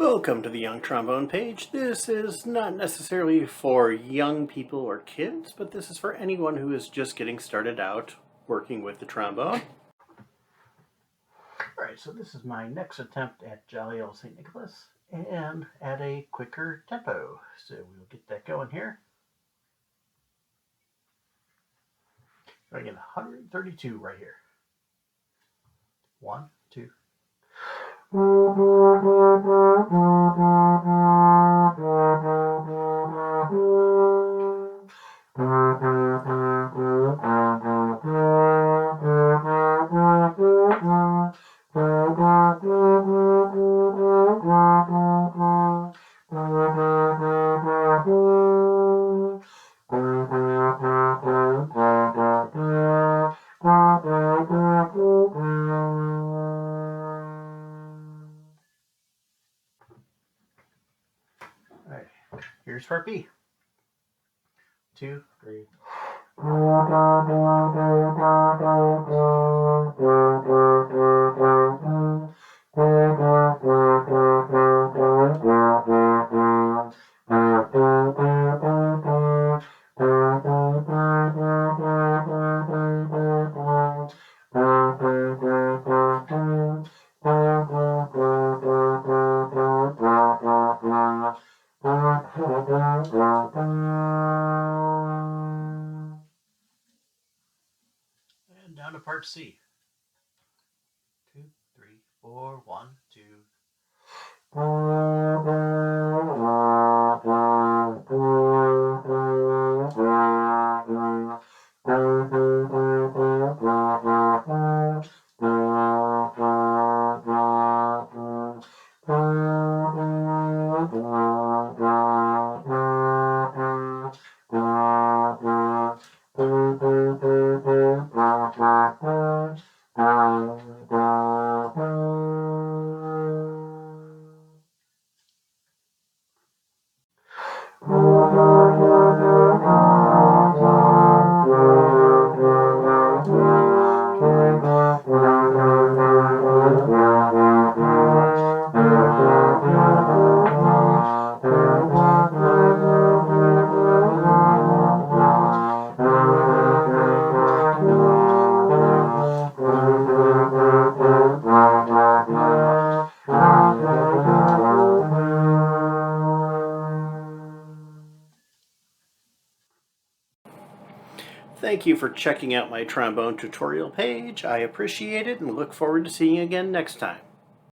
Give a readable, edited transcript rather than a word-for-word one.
Welcome to the Young Trombone page. This is not necessarily for young people or kids, but this is for anyone who is just getting started out working with the trombone. Alright, so this is my next attempt at Jolly Old St. Nicholas, and at a quicker tempo. So we'll get that going here. Again, 132 right here. 1, 2. Alright, here's part B. 2, 3. And down to part C. 2, 3, 4, 1, 2. Thank you for checking out my trombone tutorial page. I appreciate it and look forward to seeing you again next time.